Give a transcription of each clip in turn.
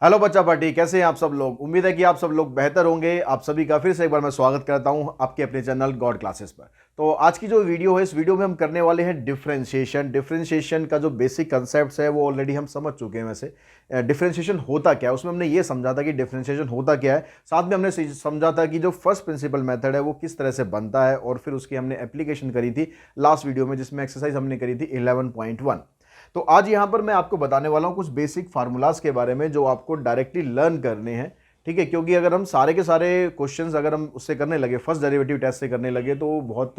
Hello बच्चा party, कैसे हैं आप सब लोग। उम्मीद है कि आप सब लोग बेहतर होंगे। आप सभी का फिर से एक बार मैं स्वागत करता हूं आपके अपने चैनल गॉड क्लासेस पर। तो आज की जो वीडियो है, इस वीडियो में हम करने वाले हैं डिफरेंशिएशन का जो बेसिक कंसेप्ट है वो ऑलरेडी हम समझ चुके हैं। वैसे डिफरेंशिएशन होता क्या है, उसमें हमने ये समझा था कि डिफरेंशिएशन होता क्या है। साथ में हमने समझा था कि जो फर्स्ट प्रिंसिपल मेथड है वो किस तरह से बनता है, और फिर उसकी हमने एप्लीकेशन करी थी लास्ट वीडियो में, जिसमें एक्सरसाइज हमने करी थी 11.1। तो आज यहां पर मैं आपको बताने वाला हूं कुछ बेसिक फार्मूलाज के बारे में जो आपको डायरेक्टली लर्न करने हैं। ठीक है, क्योंकि अगर हम सारे के सारे क्वेश्चंस अगर हम उससे करने लगे, फर्स्ट डेरिवेटिव टेस्ट से करने लगे, तो बहुत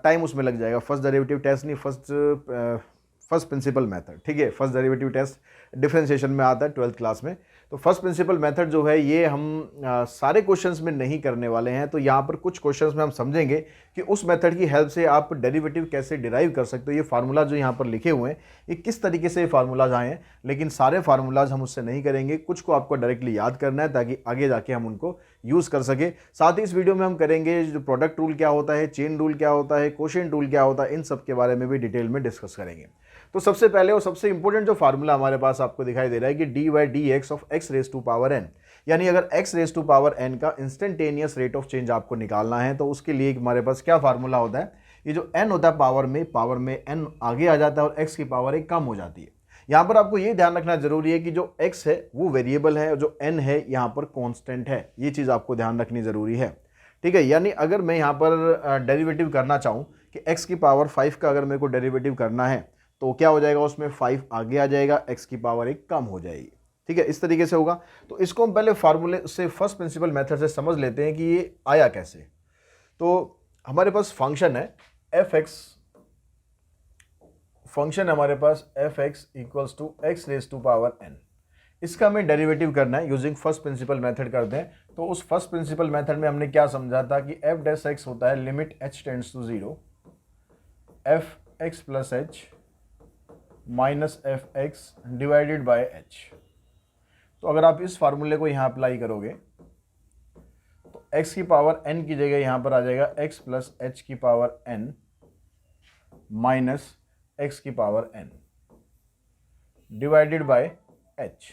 टाइम उसमें लग जाएगा। फर्स्ट डेरिवेटिव टेस्ट नहीं, फर्स्ट प्रिंसिपल मेथड। ठीक है, फर्स्ट डेरिवेटिव टेस्ट डिफरेंशिएशन में आता है 12th क्लास में। तो फर्स्ट प्रिंसिपल मेथड जो है ये हम सारे क्वेश्चंस में नहीं करने वाले हैं। तो यहाँ पर कुछ क्वेश्चंस में हम समझेंगे कि उस मेथड की हेल्प से आप डेरिवेटिव कैसे डिराइव कर सकते हो। ये फार्मूला जो यहाँ पर लिखे हुए हैं ये किस तरीके से फार्मूलाज आए हैं, लेकिन सारे फार्मूलाज हम उससे नहीं करेंगे। कुछ को आपको डायरेक्टली याद करना है ताकि आगे जाके हम उनको यूज़ कर सके। साथ ही इस वीडियो में हम करेंगे जो प्रोडक्ट रूल क्या होता है, चेन रूल क्या होता है, कोशेंट रूल क्या होता है, इन सब के बारे में भी डिटेल में डिस्कस करेंगे। तो सबसे पहले और सबसे इंपॉर्टेंट जो फार्मूला हमारे पास आपको दिखाई दे रहा है कि d by d x of x raise to power n, यानी अगर x raise to power n का इंस्टेंटेनियस रेट ऑफ चेंज आपको निकालना है तो उसके लिए हमारे पास क्या फार्मूला होता है। ये जो एन होता है पावर में एन आगे आ जाता है और एक्स की पावर एक कम हो जाती है। यहां पर आपको ये ध्यान रखना जरूरी है कि जो एक्स है वो वेरिएबल है और जो एन है यहां पर कॉन्स्टेंट है। ये चीज आपको ध्यान रखनी जरूरी है। ठीक है, यानी अगर मैं यहां पर डेरिवेटिव करना चाहूं कि एक्स की पावर 5 का अगर मेरे को डेरिवेटिव करना है तो क्या हो जाएगा, उसमें 5 आगे आ जाएगा, एक्स की पावर एक कम हो जाएगी। ठीक है, इस तरीके से होगा। तो इसको हम पहले फार्मूले से फर्स्ट प्रिंसिपल मेथड से समझ लेते हैं कि ये आया कैसे। तो हमारे पास फंक्शन है एफ एक्स, फंक्शन हमारे पास F X equals to X raise to power N. इसका हमें डेरिवेटिव करना है यूजिंग फर्स्ट प्रिंसिपल मेथड करते हैं। तो उस फर्स्ट प्रिंसिपल मेथड में हमने क्या समझा था कि एफ डैश एक्स होता है limit h tends to 0 f x plus h minus f x divided by h. तो अगर आप इस फार्मूले को यहां अप्लाई करोगे तो x की पावर n की जगह यहां पर आ जाएगा x प्लस एच की पावर n माइनस एक्स की power n divided by h।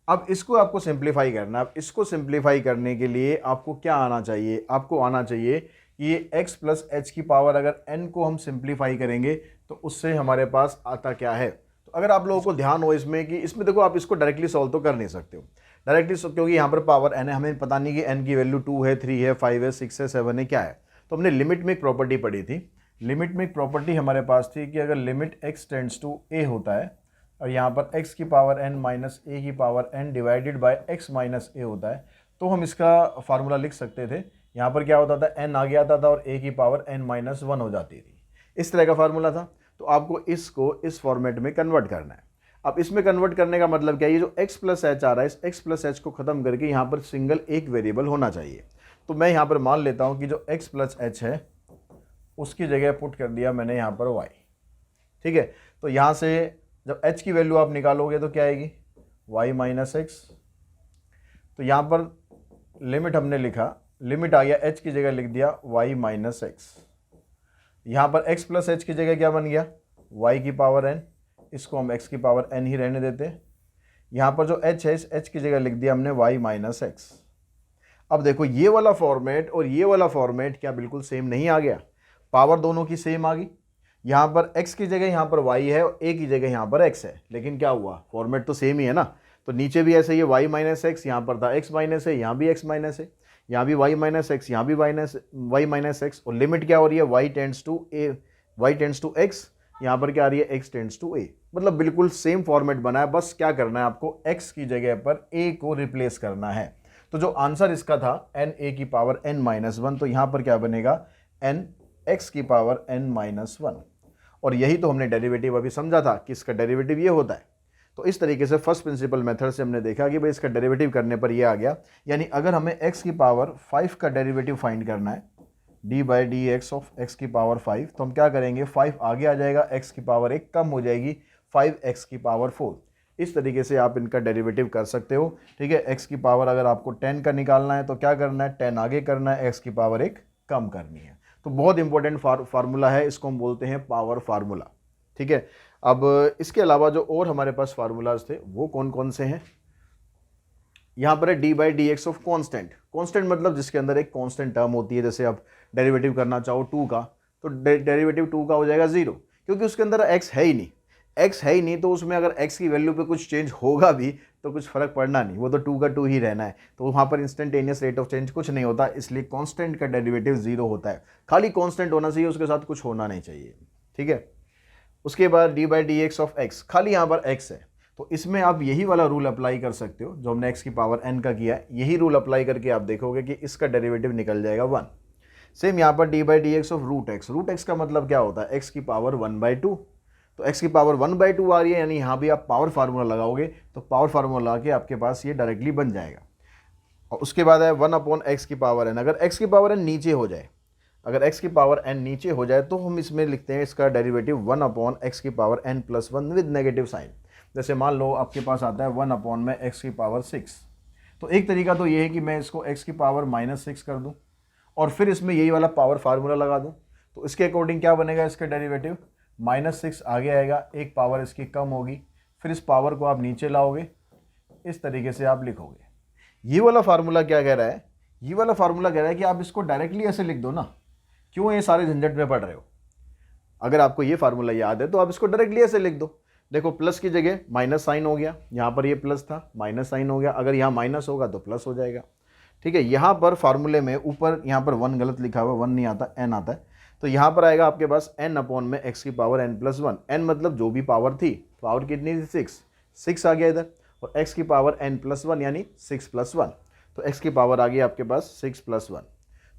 अब इसको आपको सिंप्लीफाई करना है। अब इसको सिंप्लीफाई करने के लिए आपको क्या आना चाहिए, आपको आना चाहिए कि ये x प्लस एच की पावर अगर n को हम सिंप्लीफाई करेंगे तो उससे हमारे पास आता क्या है। तो अगर आप लोगों को ध्यान हो इसमें कि इसमें देखो, आप इसको डायरेक्टली सॉल्व तो कर नहीं सकते हो डायरेक्टली, क्योंकि यहाँ पर पावर n है, हमें पता नहीं कि n की वैल्यू 2 है, 3 है, 5 है, 6 है, 7 है, क्या है। तो हमने लिमिट में एक प्रॉपर्टी पढ़ी थी। लिमिट में एक प्रॉपर्टी हमारे पास थी कि अगर limit x tends to a होता है और यहाँ पर x की पावर n माइनस a की power n divided by x minus a होता है, तो हम इसका फार्मूला लिख सकते थे। यहाँ पर क्या होता था, n आगे आता था और a की पावर n माइनस 1 हो जाती थी। इस तरह का फार्मूला था। तो आपको इसको इस फॉर्मेट में कन्वर्ट करना है। अब इसमें कन्वर्ट करने का मतलब क्या है, ये जो x प्लस एच आ रहा है, इस x प्लस एच को खत्म करके यहाँ पर सिंगल एक वेरिएबल होना चाहिए। तो मैं यहाँ पर मान लेता हूँ कि जो x प्लस एच है उसकी जगह पुट कर दिया मैंने यहाँ पर y। ठीक है, तो यहाँ से जब h की वैल्यू आप निकालोगे तो क्या आएगी, y माइनस एक्स। तो यहाँ पर लिमिट हमने लिखा, लिमिट आ गया, h की जगह लिख दिया y माइनस एक्स। यहाँ पर x प्लस एच की जगह क्या बन गया, y की पावर n, इसको हम x की पावर n ही रहने देते हैं। यहाँ पर जो h है, इस h की जगह लिख दिया हमने y माइनस एक्स। अब देखो ये वाला फॉर्मेट और ये वाला फॉर्मेट क्या बिल्कुल सेम नहीं आ गया, पावर दोनों की सेम आ गई। यहाँ पर x की जगह यहाँ पर y है और a की जगह यहाँ पर x है, लेकिन क्या हुआ, फॉर्मेट तो सेम ही है ना। तो नीचे भी ऐसे ही y माइनस एक्स, यहाँ पर था x माइनस है, यहाँ भी x माइनस है, यहाँ भी y माइनस एक्स, यहाँ भी y माइनस एक्स। और लिमिट क्या हो रही है, y tends to a, y tends to x, यहाँ पर क्या आ रही है, x टेंड्स टू a। मतलब बिल्कुल सेम फॉर्मेट बना है, बस क्या करना है आपको, x की जगह पर a को रिप्लेस करना है। तो जो आंसर इसका था n a की पावर n माइनस 1, तो यहाँ पर क्या बनेगा, n x की पावर n माइनस 1। और यही तो हमने डेरिवेटिव अभी समझा था कि इसका डेरिवेटिव ये होता है। तो इस तरीके से फर्स्ट प्रिंसिपल मेथड से हमने देखा कि भाई इसका डेरिवेटिव करने पर ये आ गया। यानी अगर हमें x की पावर 5 का डेरिवेटिव फाइंड करना है, d by d x of x की पावर 5, तो हम क्या करेंगे, 5 आगे आ जाएगा, x की पावर एक कम हो जाएगी, 5x की पावर 4। इस तरीके से आप इनका डेरिवेटिव कर सकते हो। ठीक है, x की पावर अगर आपको 10 का निकालना है तो क्या करना है, 10 आगे करना है, x की पावर एक कम करनी है। तो बहुत इंपॉर्टेंट फार्मूला है, इसको हम बोलते हैं पावर फार्मूला। ठीक है, अब इसके अलावा जो और हमारे पास फार्मूलाज थे वो कौन कौन से हैं, यहाँ पर है D by d x of constant. Constant मतलब जिसके अंदर एक कॉन्स्टेंट टर्म होती है, जैसे आप डेरिवेटिव करना चाहो 2 का, तो डेरिवेटिव 2 का हो जाएगा 0, क्योंकि उसके अंदर x है ही नहीं। x है ही नहीं तो उसमें अगर x की वैल्यू पे कुछ चेंज होगा भी तो कुछ फर्क पड़ना नहीं, वो तो 2 का 2 ही रहना है। तो वहाँ पर इंस्टेंटेनियस रेट ऑफ चेंज कुछ नहीं होता, इसलिए कांस्टेंट का डेरिवेटिव 0 होता है। खाली कांस्टेंट होना चाहिए, उसके साथ कुछ होना नहीं चाहिए, ठीक है। उसके बाद D by d x of x, खाली यहाँ पर x है, तो इसमें आप यही वाला रूल अप्लाई कर सकते हो जो हमने x की पावर n का किया है। यही रूल अप्लाई करके आप देखोगे कि इसका डेरिवेटिव निकल जाएगा 1। सेम यहाँ पर d by d x of root x. Root x का मतलब क्या होता है, x की पावर 1/2। तो x की पावर 1/2 आ रही है, यानी यहाँ भी आप पावर फार्मूला लगाओगे तो पावर फार्मूला लगा के आपके पास ये डायरेक्टली बन जाएगा। और उसके बाद है 1/x की पावर n। अगर x की पावर n नीचे हो जाए, अगर x की पावर n नीचे हो जाए तो हम इसमें लिखते हैं इसका डेरिवेटिव 1/x की power n + 1 with negative sign. जैसे मान लो आपके पास आता है 1/x की पावर 6, तो एक तरीका तो ये है कि मैं इसको x की पावर -6 कर दूं और फिर इसमें यही वाला पावर फार्मूला लगा दूं। तो इसके अकॉर्डिंग क्या बनेगा, इसका डेरिवेटिव -6 आगे आएगा, एक पावर इसकी कम होगी, फिर इस पावर को आप नीचे लाओगे, इस तरीके से आप लिखोगे। ये वाला फार्मूला क्या कह रहा है, ये वाला फार्मूला कह रहा है कि आप इसको डायरेक्टली ऐसे लिख दो ना, क्यों ये सारे झंझट में पड़ रहे हो। अगर आपको ये फार्मूला याद है तो आप इसको डायरेक्टली ऐसे लिख दो। देखो प्लस की जगह माइनस साइन हो गया, यहाँ पर ये प्लस था माइनस साइन हो गया, अगर यहाँ माइनस होगा तो प्लस हो जाएगा, ठीक है। यहाँ पर फार्मूले में ऊपर यहाँ पर 1 गलत लिखा हुआ, 1 नहीं आता, n आता है। तो यहाँ पर आएगा आपके पास n/x की पावर n + 1। n मतलब जो भी पावर थी, पावर कितनी थी 6 आ गया इधर, और x की पावर n + 1 यानी 6 + 1, तो x की पावर आ गई आपके पास 6 + 1।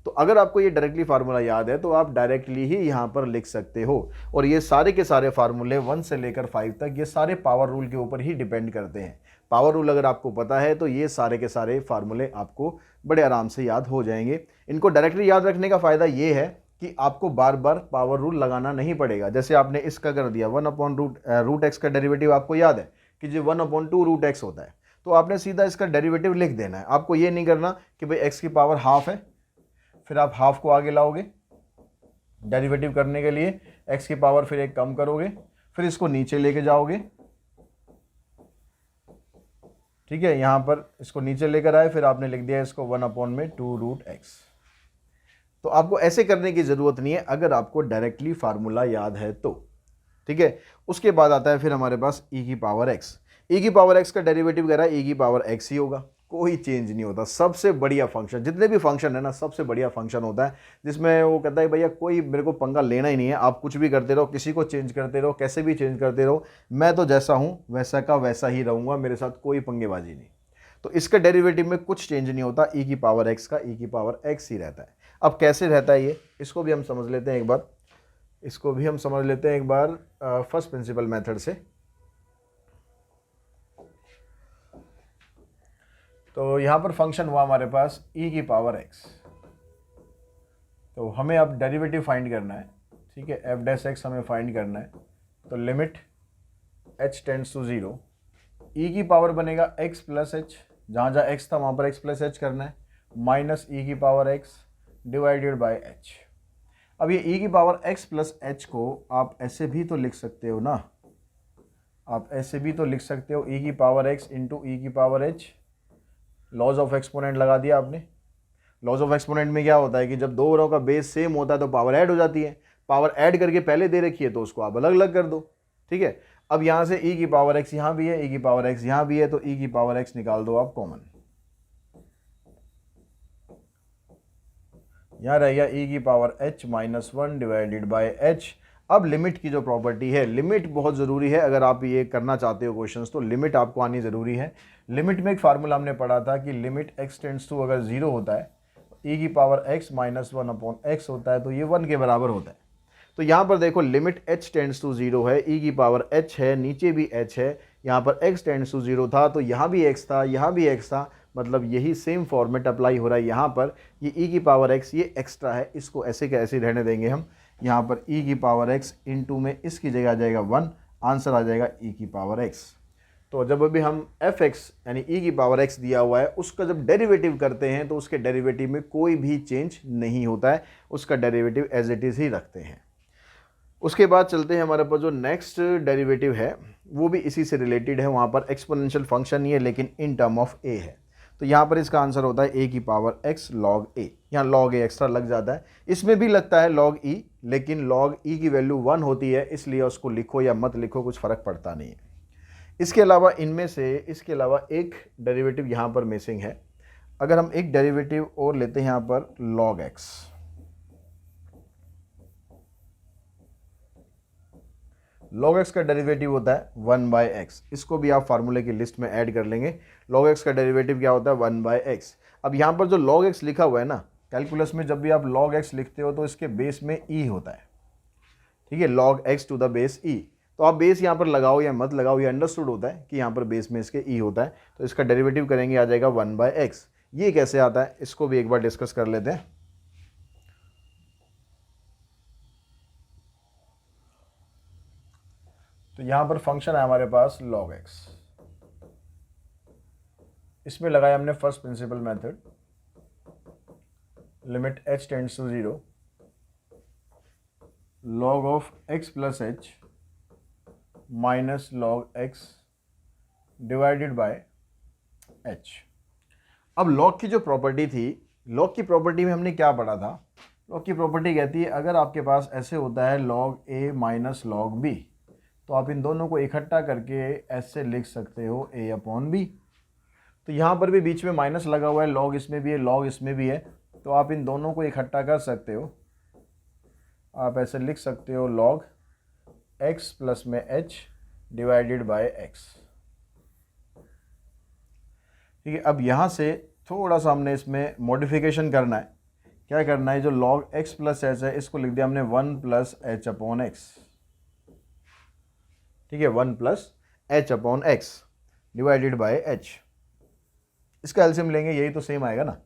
तो अगर आपको ये डायरेक्टली फार्मूला याद है तो आप डायरेक्टली ही यहाँ पर लिख सकते हो। और ये सारे के सारे फार्मूले 1 से लेकर 5 तक ये सारे पावर रूल के ऊपर ही डिपेंड करते हैं। पावर रूल अगर आपको पता है तो ये सारे के सारे फार्मूले आपको बड़े आराम से याद हो जाएंगे। इनको डायरेक्टली याद रखने का फ़ायदा ये है कि आपको बार बार पावर रूल लगाना नहीं पड़ेगा। जैसे आपने इसका कर दिया 1/√x का डेरिवेटिव आपको याद है कि जो 1/2√x होता है, तो आपने सीधा इसका डेरिवेटिव लिख देना है। आपको ये नहीं करना कि भाई x की पावर हाफ है, फिर आप हाफ को आगे लाओगे डेरिवेटिव करने के लिए, x की पावर फिर एक कम करोगे, फिर इसको नीचे लेके जाओगे, ठीक है। यहां पर इसको नीचे लेकर आए, फिर आपने लिख दिया इसको 1/2√x। तो आपको ऐसे करने की जरूरत नहीं है अगर आपको डायरेक्टली फार्मूला याद है तो, ठीक है। उसके बाद आता है फिर हमारे पास e की पावर x। e की पावर x का डेरिवेटिव कह रहा है e की पावर x ही होगा, कोई चेंज नहीं होता। सबसे बढ़िया फंक्शन, जितने भी फंक्शन है ना, सबसे बढ़िया फंक्शन होता है जिसमें वो कहता है भैया कोई मेरे को पंगा लेना ही नहीं है, आप कुछ भी करते रहो, किसी को चेंज करते रहो, कैसे भी चेंज करते रहो, मैं तो जैसा हूँ वैसा का वैसा ही रहूँगा, मेरे साथ कोई पंगेबाजी नहीं। तो इसका डेरिवेटिव में कुछ चेंज नहीं होता, e की पावर x का e की पावर x ही रहता है। अब कैसे रहता है ये, इसको भी हम समझ लेते हैं एक बार, इसको भी हम समझ लेते हैं एक बार फर्स्ट प्रिंसिपल मेथड से। तो यहाँ पर फंक्शन हुआ हमारे पास e की पावर x, तो हमें अब डेरिवेटिव फाइंड करना है, ठीक है। f' हमें फाइंड करना है, तो limit h tends to 0, e की पावर बनेगा x + h, जहाँ जहाँ x था वहाँ पर x + h करना है, माइनस e की power x divided by h। अब ये e की पावर x + h को आप ऐसे भी तो लिख सकते हो ना, आप ऐसे भी तो लिख सकते हो e की पावर x इंटू e की power h। Laws of exponent लगा दिया आपने। लॉज ऑफ एक्सपोनेंट में क्या होता है कि जब दो रो का बेस सेम होता है तो पावर ऐड हो जाती है, पावर ऐड करके पहले दे रखी है तो उसको आप अलग अलग कर दो, ठीक है। अब यहाँ से e की पावर x यहाँ भी है, e की पावर x यहाँ भी है, तो e की पावर x निकाल दो आप कॉमन, यहाँ रह गया e की power h - 1 divided by h। अब लिमिट की जो प्रॉपर्टी है, लिमिट बहुत ज़रूरी है, अगर आप ये करना चाहते हो क्वेश्चंस तो लिमिट आपको आनी ज़रूरी है। लिमिट में एक फार्मूला हमने पढ़ा था कि लिमिट x टेंड्स टू अगर 0 होता है, e की पावर x - 1/x होता है, तो ये 1 के बराबर होता है। तो यहाँ पर देखो लिमिट h टेंड्स टू 0 है, e की पावर h है, नीचे भी h है, यहाँ पर x टेंड्स टू 0 था तो यहाँ भी x था, यहाँ भी x था, मतलब यही सेम फॉर्मेट अप्लाई हो रहा है यहाँ पर। ये e की पावर x ये एक्स्ट्रा है, इसको ऐसे के ऐसे रहने देंगे हम। यहाँ पर e की पावर x इंटू में इसकी जगह आ जाएगा 1, आंसर आ जाएगा e की पावर x। तो जब अभी हम fx यानी e की पावर x दिया हुआ है उसका जब डेरिवेटिव करते हैं तो उसके डेरिवेटिव में कोई भी चेंज नहीं होता है, उसका डेरिवेटिव एज इट इज़ ही रखते हैं। उसके बाद चलते हैं, हमारे पास जो नेक्स्ट डेरिवेटिव है वो भी इसी से रिलेटेड है, वहाँ पर एक्सपोनेंशियल फंक्शन ही है लेकिन इन टर्म ऑफ a है। तो यहाँ पर इसका आंसर होता है a की पावर x log a। यहाँ log a एक्स्ट्रा लग जाता है, इसमें भी लगता है log e, लेकिन log e की वैल्यू 1 होती है, इसलिए उसको लिखो या मत लिखो कुछ फ़र्क पड़ता नहीं है। इसके अलावा इनमें से इसके अलावा एक डेरिवेटिव यहाँ पर मिसिंग है। अगर हम एक डेरिवेटिव और लेते हैं यहाँ पर log x, log x का डेरिवेटिव होता है 1/x। इसको भी आप फार्मूले की लिस्ट में ऐड कर लेंगे। log x का डेरिवेटिव क्या होता है 1/x। अब यहाँ पर जो log x लिखा हुआ है ना, कैलकुलस में जब भी आप log x लिखते हो तो इसके बेस में e होता है, ठीक है, log x to the base e। तो आप बेस यहाँ पर लगाओ या मत लगाओ, ये अंडरस्टूड होता है कि यहाँ पर बेस में इसके e होता है, तो इसका डेरिवेटिव करेंगे आ जाएगा 1/x। ये कैसे आता है इसको भी एक बार डिस्कस कर लेते हैं। तो यहाँ पर फंक्शन है हमारे पास log x, इसमें लगाया हमने first principle method, limit h tends to 0 log of x plus h minus log x divided by h। अब log की जो प्रॉपर्टी थी, log की प्रॉपर्टी में हमने क्या पढ़ा था? log की प्रॉपर्टी कहती है अगर आपके पास ऐसे होता है log a minus log b, तो आप इन दोनों को इकट्ठा करके ऐसे लिख सकते हो a अपॉन b। तो यहाँ पर भी बीच में माइनस लगा हुआ है, log इसमें भी है, log इसमें भी है, तो आप इन दोनों को इकट्ठा कर सकते हो। आप ऐसे लिख सकते हो log x प्लस में h डिवाइडेड बाय x। ठीक है, अब यहाँ से थोड़ा सा हमने इसमें मॉडिफिकेशन करना है। क्या करना है, जो log x प्लस h है इसको लिख दिया हमने 1 प्लस h अपॉन x। ठीक है, 1 plus h upon x divided by h। इसका एलसीएम लेंगे, यही तो सेम आएगा ना।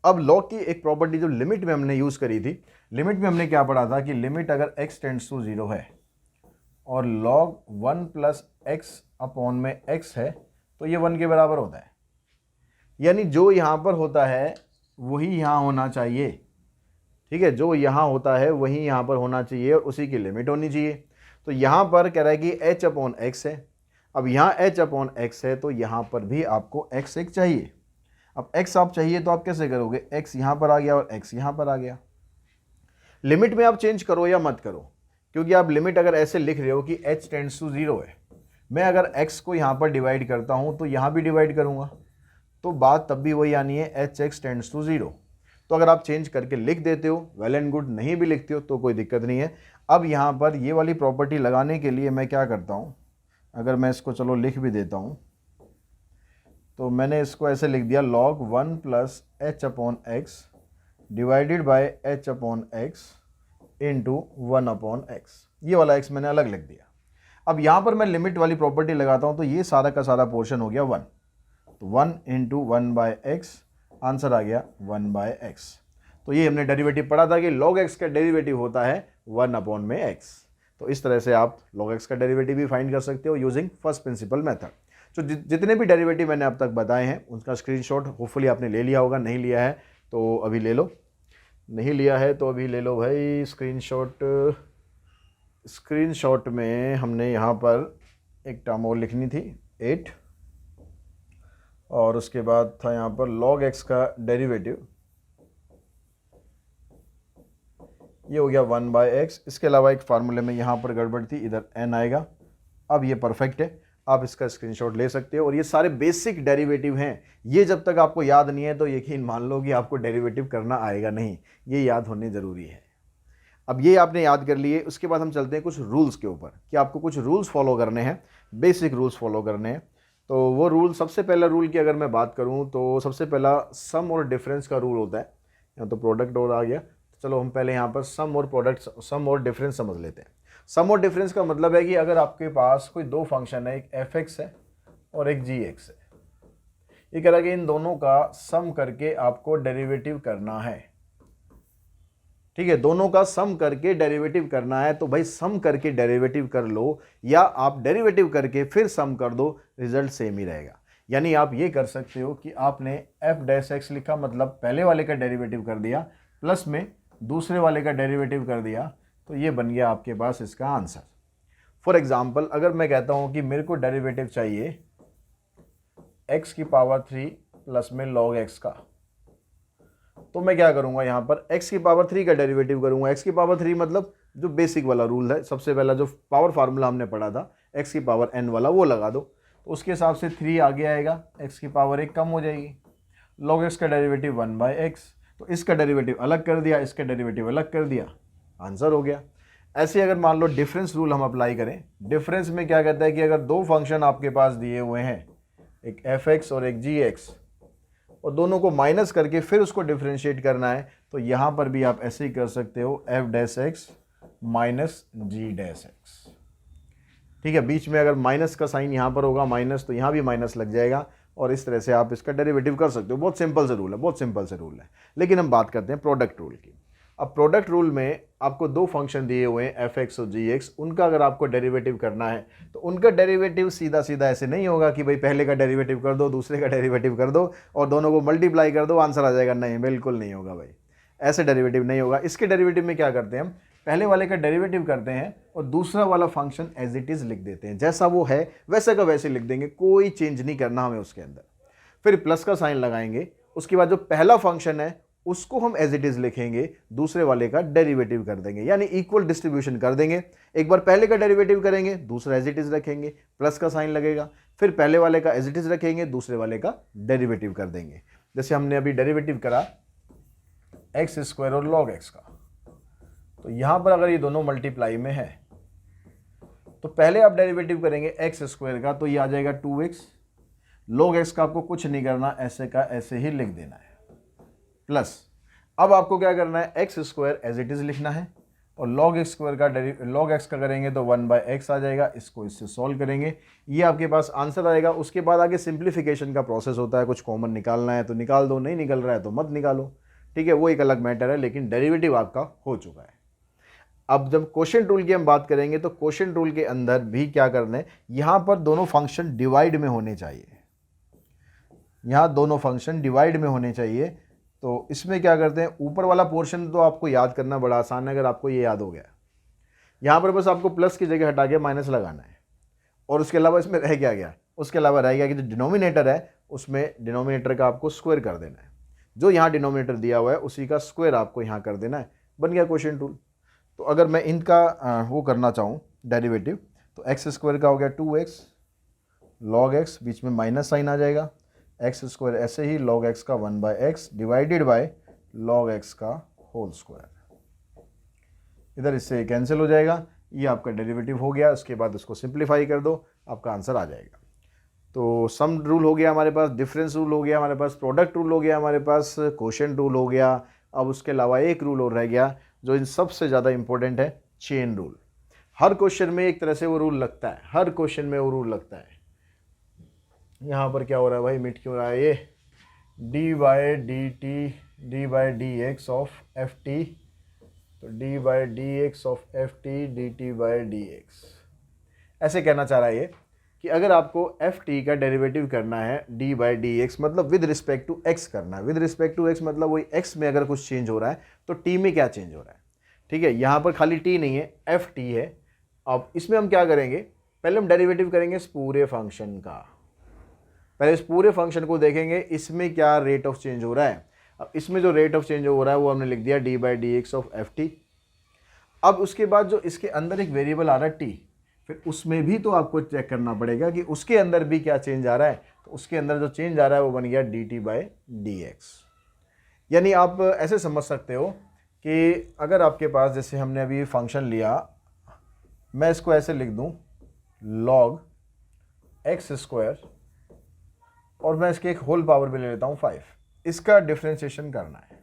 अब log की एक प्रॉपर्टी जो लिमिट में हमने यूज़ करी थी, लिमिट में हमने क्या पढ़ा था कि लिमिट अगर x टेंड्स टू 0 है और log 1 प्लस x अपॉन में x है तो ये 1 के बराबर होता है। यानी जो यहाँ पर होता है वही यहाँ होना चाहिए। ठीक है, जो यहाँ होता है वही यहाँ पर होना चाहिए और उसी की लिमिट होनी चाहिए। तो यहाँ पर कह रहा है कि h अपॉन x है। अब यहाँ h अपॉन x है तो यहाँ पर भी आपको x एक चाहिए। अब x आप चाहिए तो आप कैसे करोगे, x यहाँ पर आ गया और x यहाँ पर आ गया। लिमिट में आप चेंज करो या मत करो, क्योंकि आप लिमिट अगर ऐसे लिख रहे हो कि h टेंड्स टू 0 है, मैं अगर x को यहाँ पर डिवाइड करता हूँ तो यहाँ भी डिवाइड करूँगा, तो बात तब भी वही आनी है h(x) टेंड्स टू 0। तो अगर आप चेंज करके लिख देते हो वेल एंड गुड, नहीं भी लिखते हो तो कोई दिक्कत नहीं है। अब यहाँ पर ये वाली प्रॉपर्टी लगाने के लिए मैं क्या करता हूँ, अगर मैं इसको चलो लिख भी देता हूँ, तो मैंने इसको ऐसे लिख दिया log 1 plus h upon x divided by h upon x into 1 upon x। ये वाला x मैंने अलग लिख दिया। अब यहाँ पर मैं लिमिट वाली प्रॉपर्टी लगाता हूँ तो ये सारा का सारा पोर्शन हो गया 1, तो 1 इंटू 1 बाय एक्स, आंसर आ गया 1 बाय एक्स। तो ये हमने डेरिवेटिव पढ़ा था कि log x का डेरिवेटिव होता है 1 अपॉन में x। तो इस तरह से आप log x का डेरिवेटिव भी फाइंड कर सकते हो यूजिंग फर्स्ट प्रिंसिपल मेथड। तो जितने भी डेरिवेटिव मैंने अब तक बताए हैं उनका स्क्रीनशॉट होपफुली आपने ले लिया होगा, नहीं लिया है तो अभी ले लो, नहीं लिया है तो अभी ले लो भाई स्क्रीनशॉट। स्क्रीनशॉट में हमने यहाँ पर एक टर्म और लिखनी थी 8, और उसके बाद था यहाँ पर log x का डेरिवेटिव, ये हो गया 1 बाय एक्स। इसके अलावा एक फार्मूले में यहाँ पर गड़बड़ थी, इधर n आएगा। अब ये परफेक्ट है, आप इसका स्क्रीनशॉट ले सकते हो। और ये सारे बेसिक डेरिवेटिव हैं, ये जब तक आपको याद नहीं है तो यकीन मान लो कि आपको डेरिवेटिव करना आएगा नहीं, ये याद होने ज़रूरी है। अब ये आपने याद कर लिए, उसके बाद हम चलते हैं कुछ रूल्स के ऊपर कि आपको कुछ रूल्स फॉलो करने हैं, बेसिक रूल्स फॉलो करने हैं। तो वो रूल, सबसे पहला रूल की अगर मैं बात करूं तो सबसे पहला सम और डिफरेंस का रूल होता है। यहाँ तो प्रोडक्ट और आ गया, चलो हम पहले यहाँ पर सम और प्रोडक्ट, सम और डिफरेंस समझ लेते हैं। सम और डिफरेंस का मतलब है कि अगर आपके पास कोई दो फंक्शन है, एक f(x) है और एक g(x) है, ये कह रहा है कि इन दोनों का सम करके आपको डेरिवेटिव करना है। ठीक है, दोनों का सम करके डेरिवेटिव करना है, तो भाई सम करके डेरिवेटिव कर लो या आप डेरिवेटिव करके फिर सम कर दो, रिजल्ट सेम ही रहेगा। यानी आप ये कर सकते हो कि आपने f(x) लिखा, मतलब पहले वाले का डेरिवेटिव कर दिया, प्लस में दूसरे वाले का डेरिवेटिव कर दिया, तो ये बन गया आपके पास इसका आंसर। फॉर एग्जाम्पल, अगर मैं कहता हूँ कि मेरे को डेरिवेटिव चाहिए x की पावर 3 प्लस में log x का, तो मैं क्या करूंगा यहाँ पर x की पावर 3 का डेरिवेटिव करूंगा। x की पावर 3 मतलब जो बेसिक वाला रूल है, सबसे पहला जो पावर फार्मूला हमने पढ़ा था x की पावर n वाला, वो लगा दो। तो उसके हिसाब से 3 आगे आएगा, x की पावर 1 कम हो जाएगी, log x का डेरिवेटिव 1/x, तो इसका डेरिवेटिव अलग कर दिया, इसका डेरिवेटिव अलग कर दिया, आंसर हो गया। ऐसे अगर मान लो डिफरेंस रूल हम अप्लाई करें, डिफरेंस में क्या कहता है कि अगर दो फंक्शन आपके पास दिए हुए हैं, एक fx और एक gx, और दोनों को माइनस करके फिर उसको डिफरेंशिएट करना है, तो यहाँ पर भी आप ऐसे ही कर सकते हो, f' माइनस g'। ठीक है, बीच में अगर माइनस का साइन यहाँ पर होगा माइनस, तो यहाँ भी माइनस लग जाएगा, और इस तरह से आप इसका डेरिवेटिव कर सकते हो। बहुत सिंपल से रूल है, बहुत सिंपल से रूल है। लेकिन हम बात करते हैं प्रोडक्ट रूल की। अब प्रोडक्ट रूल में आपको दो फंक्शन दिए हुए हैं fx और gx, उनका अगर आपको डेरिवेटिव करना है तो उनका डेरिवेटिव सीधा सीधा ऐसे नहीं होगा कि भाई पहले का डेरिवेटिव कर दो, दूसरे का डेरिवेटिव कर दो और दोनों को मल्टीप्लाई कर दो, आंसर आ जाएगा। नहीं, बिल्कुल नहीं होगा भाई, ऐसे डेरिवेटिव नहीं होगा। इसके डेरिवेटिव में क्या करते हैं हम, पहले वाले का डेरिवेटिव करते हैं और दूसरा वाला फंक्शन एज इट इज लिख देते हैं, जैसा वो है वैसा का वैसे लिख देंगे, कोई चेंज नहीं करना हमें उसके अंदर। फिर प्लस का साइन लगाएंगे, उसके बाद जो पहला फंक्शन है उसको हम एज इट इज लिखेंगे, दूसरे वाले का डेरिवेटिव कर देंगे, यानी इक्वल डिस्ट्रीब्यूशन कर देंगे। एक बार पहले का डेरिवेटिव करेंगे, दूसरा एज इट इज रखेंगे, प्लस का साइन लगेगा, फिर पहले वाले का एज इट इज रखेंगे, दूसरे वाले का डेरिवेटिव कर देंगे। जैसे हमने अभी डेरिवेटिव करा x² और log x का, तो यहां पर अगर ये दोनों मल्टीप्लाई में है तो पहले आप डेरिवेटिव करेंगे x² का, तो ये आ जाएगा 2x, log x का आपको कुछ नहीं करना, ऐसे का ऐसे ही लिख देना है, प्लस अब आपको क्या करना है, x² एज इट इज लिखना है, और log x का करेंगे तो 1/x आ जाएगा, इसको इससे सॉल्व करेंगे, ये आपके पास आंसर आएगा। उसके बाद आगे सिंप्लीफिकेशन का प्रोसेस होता है, कुछ कॉमन निकालना है तो निकाल दो, नहीं निकल रहा है तो मत निकालो, ठीक है, वो एक अलग मैटर है, लेकिन डेरिवेटिव आपका हो चुका है। अब जब क्वोशिएंट रूल की हम बात करेंगे तो क्वोशिएंट रूल के अंदर भी क्या करना है, यहां पर दोनों फंक्शन डिवाइड में होने चाहिए, यहां दोनों फंक्शन डिवाइड में होने चाहिए। तो इसमें क्या करते हैं, ऊपर वाला पोर्शन तो आपको याद करना बड़ा आसान है, अगर आपको ये याद हो गया, यहां पर बस आपको प्लस की जगह हटा के माइनस लगाना है, और उसके अलावा इसमें रह क्या गया, उसके अलावा रह गया कि जो डिनोमिनेटर है उसमें डिनोमिनेटर का आपको स्क्वायर कर देना है, जो यहाँ डिनोमिनेटर दिया हुआ है उसी का स्क्वायर आपको यहाँ कर देना है, बन गया क्वोशिएंट रूल। तो अगर मैं इनका वो करना चाहूँ डेरिवेटिव, तो x² का हो गया 2x, log x बीच में माइनस साइन आ जाएगा, x² ऐसे ही log x का 1/x divided by log x का होल स्क्वायर, इधर इससे कैंसिल हो जाएगा, ये आपका डेरिवेटिव हो गया। उसके बाद उसको सिंप्लीफाई कर दो, आपका आंसर आ जाएगा। तो सम रूल हो गया हमारे पास, डिफरेंस रूल हो गया हमारे पास, प्रोडक्ट रूल हो गया हमारे पास, क्वोशिएंट रूल हो गया। अब उसके अलावा एक रूल और रह गया जो इन सबसे ज़्यादा इंपॉर्टेंट है, चेन रूल। हर क्वेश्चन में एक तरह से वो रूल लगता है, हर क्वेश्चन में वो रूल लगता है। यहाँ पर क्या हो रहा है भाई, मिट क्यों रहा है ये, d/dx ऑफ ft, तो d/dx ऑफ ft dt/dx, ऐसे कहना चाह रहा है ये कि अगर आपको ft का डेरिवेटिव करना है d/dx, मतलब विद रिस्पेक्ट टू x करना है। विद रिस्पेक्ट टू x मतलब वही x में अगर कुछ चेंज हो रहा है तो t में क्या चेंज हो रहा है, ठीक है। यहाँ पर खाली t नहीं है, ft है। अब इसमें हम क्या करेंगे, पहले हम डेरिवेटिव करेंगे इस पूरे फंक्शन का, पहले इस पूरे फंक्शन को देखेंगे इसमें क्या रेट ऑफ चेंज हो रहा है। अब इसमें जो रेट ऑफ चेंज हो रहा है वो हमने लिख दिया d/dx ऑफ ft। अब उसके बाद जो इसके अंदर एक वेरिएबल आ रहा है t, फिर उसमें भी तो आपको चेक करना पड़ेगा कि उसके अंदर भी क्या चेंज आ रहा है। तो उसके अंदर जो चेंज आ रहा है वो बन गया dt/dx। यानी आप ऐसे समझ सकते हो कि अगर आपके पास, जैसे हमने अभी फंक्शन लिया, मैं इसको ऐसे लिख दूं log x², और मैं इसके एक होल पावर भी ले लेता हूं 5, इसका डिफरेंशिएशन करना है,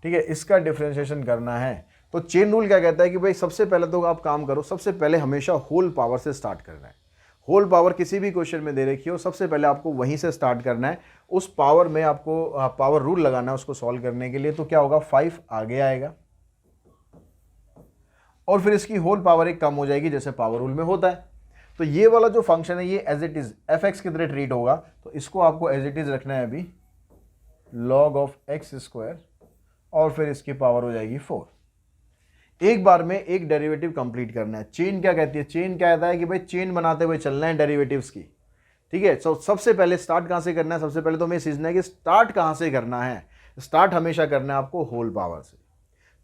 ठीक है, इसका डिफरेंशिएशन करना है। तो चेन रूल क्या कहता है कि भाई सबसे पहले तो आप काम करो, सबसे पहले हमेशा होल पावर से स्टार्ट करना है। होल पावर किसी भी क्वेश्चन में दे रखी हो, सबसे पहले आपको वहीं से स्टार्ट करना है, उस पावर में आपको पावर रूल लगाना है उसको सॉल्व करने के लिए। तो क्या होगा, 5 आगे आएगा और फिर इसकी होल पावर एक कम हो जाएगी, जैसे पावर रूल में होता है। तो ये वाला जो फंक्शन है ये एज इट इज fx की तरह ट्रीट होगा, तो इसको आपको एज इट इज रखना है अभी log ऑफ x², और फिर इसकी पावर हो जाएगी 4। एक बार में एक डेरिवेटिव कंप्लीट करना है। चेन क्या कहती है, चेन क्या कहता है कि भाई चेन बनाते हुए चलना है डेरिवेटिव्स की, ठीक है। तो सबसे पहले स्टार्ट कहाँ से करना है, सबसे पहले तो हमें सीखना है कि स्टार्ट कहाँ से करना है। स्टार्ट हमेशा करना है आपको होल पावर से।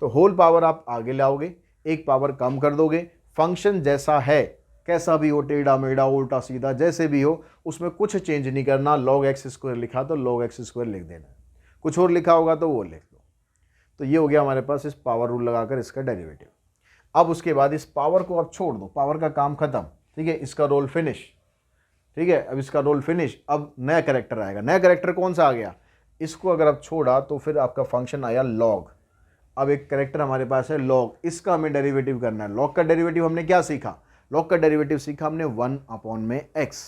तो होल पावर आप आगे लाओगे, एक पावर कम कर दोगे, फंक्शन जैसा है, कैसा भी हो, टेढ़ा मेढ़ा उल्टा सीधा जैसे भी हो, उसमें कुछ चेंज नहीं करना। log x स्क्वायर लिखा तो log x स्क्वायर लिख देना, कुछ और लिखा होगा तो वो लिख लो। तो ये हो गया हमारे पास इस पावर रूल लगाकर इसका डेरिवेटिव। अब उसके बाद इस पावर को आप छोड़ दो, पावर का काम खत्म, ठीक है, इसका रोल फिनिश। ठीक है, अब इसका रोल फिनिश, अब नया कैरेक्टर आएगा। नया कैरेक्टर कौन सा आ गया, इसको अगर आप छोड़ा तो फिर आपका फंक्शन आया लॉग। अब एक कैरेक्टर हमारे पास है लॉग, इसका हमें डेरिवेटिव करना है। लॉग का डेरिवेटिव हमने क्या सीखा, लॉग का डेरिवेटिव सीखा हमने 1/x,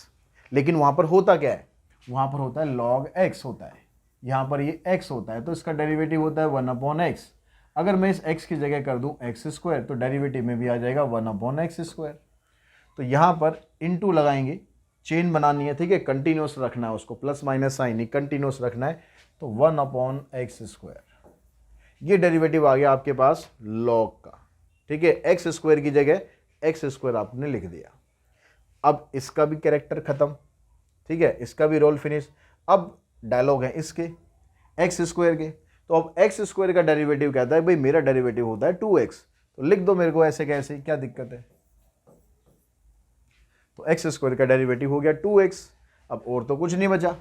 लेकिन वहां पर होता क्या है, वहां पर होता है log x होता है, यहां पर ये x होता है, तो इसका डेरिवेटिव होता है 1/x। अगर मैं इस x की जगह कर दूं x स्क्वायर तो डेरिवेटिव में भी आ जाएगा 1/x स्क्वायर। तो यहां पर इनटू लगाएंगे, चेन बनानी है, ठीक है, कंटिन्यूस रखना है उसको, प्लस माइनस साइन नहीं, कंटिन्यूस रखना है। तो 1/x स्क्वायर, ये डेरिवेटिव आ गया आपके पास log का, ठीक है। x स्क्वायर की जगह x स्क्वायर आपने लिख दिया। अब इसका भी कैरेक्टर खत्म, ठीक है, इसका भी रोल फिनिश। अब डायलॉग है इसके x स्क्वायर के, तो अब x स्क्वायर का डेरिवेटिव कहता है भाई मेरा डेरिवेटिव होता है 2x, तो लिख दो मेरे को ऐसे कैसे, क्या दिक्कत है। तो x स्क्वायर का डेरिवेटिव हो गया 2x। अब और तो कुछ नहीं बचा,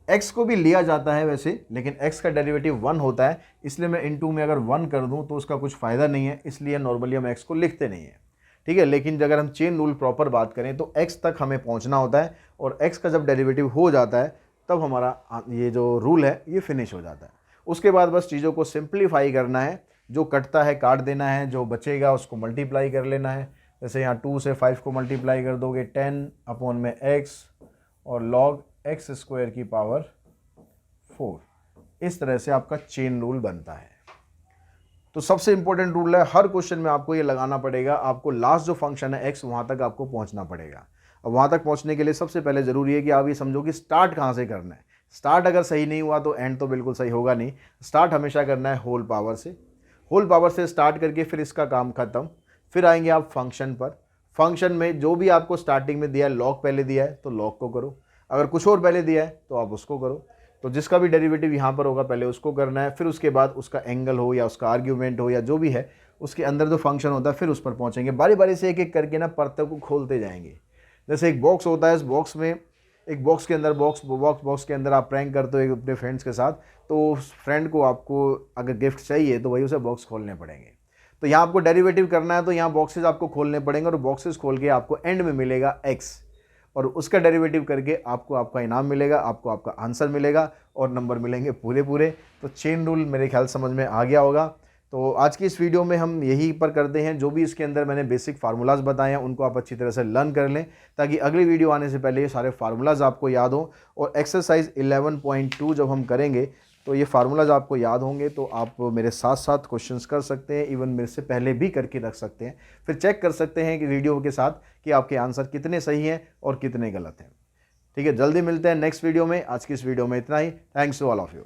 x को भी लिया जाता है वैसे, लेकिन x का डेरिवेटिव 1 होता है, इसलिए मैं इनटू में अगर 1 कर दूं तो उसका कुछ फायदा नहीं है, इसलिए नॉर्मली हम x को लिखते नहीं है, ठीक है। लेकिन अगर हम चेन रूल प्रॉपर बात करें तो x तक हमें पहुंचना होता है, और x का जब डेरिवेटिव हो जाता है तब हमारा ये जो रूल है ये फिनिश हो जाता है। उसके बाद बस चीज़ों को सिंप्लीफाई करना है, जो कटता है काट देना है, जो बचेगा उसको मल्टीप्लाई कर लेना है। जैसे यहाँ 2 से 5 को मल्टीप्लाई कर दोगे 10/x और log x स्क्वायर की पावर 4, इस तरह से आपका चेन रूल बनता है। तो सबसे इंपॉर्टेंट रूल है, हर क्वेश्चन में आपको ये लगाना पड़ेगा, आपको लास्ट जो फंक्शन है x वहाँ तक आपको पहुँचना पड़ेगा। अब वहाँ तक पहुँचने के लिए सबसे पहले ज़रूरी है कि आप ये समझो कि स्टार्ट कहाँ से करना है। स्टार्ट अगर सही नहीं हुआ तो एंड तो बिल्कुल सही होगा नहीं। स्टार्ट हमेशा करना है होल पावर से, होल पावर से स्टार्ट करके फिर इसका काम ख़त्म, फिर आएंगे आप फंक्शन पर। फंक्शन में जो भी आपको स्टार्टिंग में दिया है, लॉग पहले दिया है तो लॉग को करो, अगर कुछ और पहले दिया है तो आप उसको करो। तो जिसका भी डेरिवेटिव यहाँ पर होगा पहले उसको करना है, फिर उसके बाद उसका एंगल हो या उसका आर्ग्यूमेंट हो या जो भी है उसके अंदर जो फंक्शन होता है फिर उस पर पहुँचेंगे। बारी बारी से एक एक करके ना परतों को खोलते जाएंगे। जैसे एक बॉक्स होता है, इस बॉक्स में एक बॉक्स के अंदर बॉक्स के अंदर आप प्रैंक करते हो अपने फ्रेंड्स के साथ, तो उस फ्रेंड को आपको अगर गिफ्ट चाहिए तो वही उसे बॉक्स खोलने पड़ेंगे। तो यहाँ आपको डेरिवेटिव करना है तो यहाँ बॉक्सेस आपको खोलने पड़ेंगे, और बॉक्सेस खोल के आपको एंड में मिलेगा x, और उसका डेरिवेटिव करके आपको आपका इनाम मिलेगा, आपको आपका आंसर मिलेगा और नंबर मिलेंगे पूरे पूरे। तो चेन रूल मेरे ख्याल समझ में आ गया होगा। तो आज की इस वीडियो में हम यही पर करते हैं, जो भी इसके अंदर मैंने बेसिक फार्मूलाज बताए हैं उनको आप अच्छी तरह से लर्न कर लें, ताकि अगली वीडियो आने से पहले ये सारे फार्मूलाज आपको याद हों। और एक्सरसाइज 11.2 जब हम करेंगे तो ये फार्मूलाज आपको याद होंगे, तो आप मेरे साथ साथ क्वेश्चंस कर सकते हैं, इवन मेरे से पहले भी करके रख सकते हैं, फिर चेक कर सकते हैं कि वीडियो के साथ कि आपके आंसर कितने सही हैं और कितने गलत हैं। ठीक है, जल्दी मिलते हैं नेक्स्ट वीडियो में। आज की इस वीडियो में इतना ही। Thanks to all of you.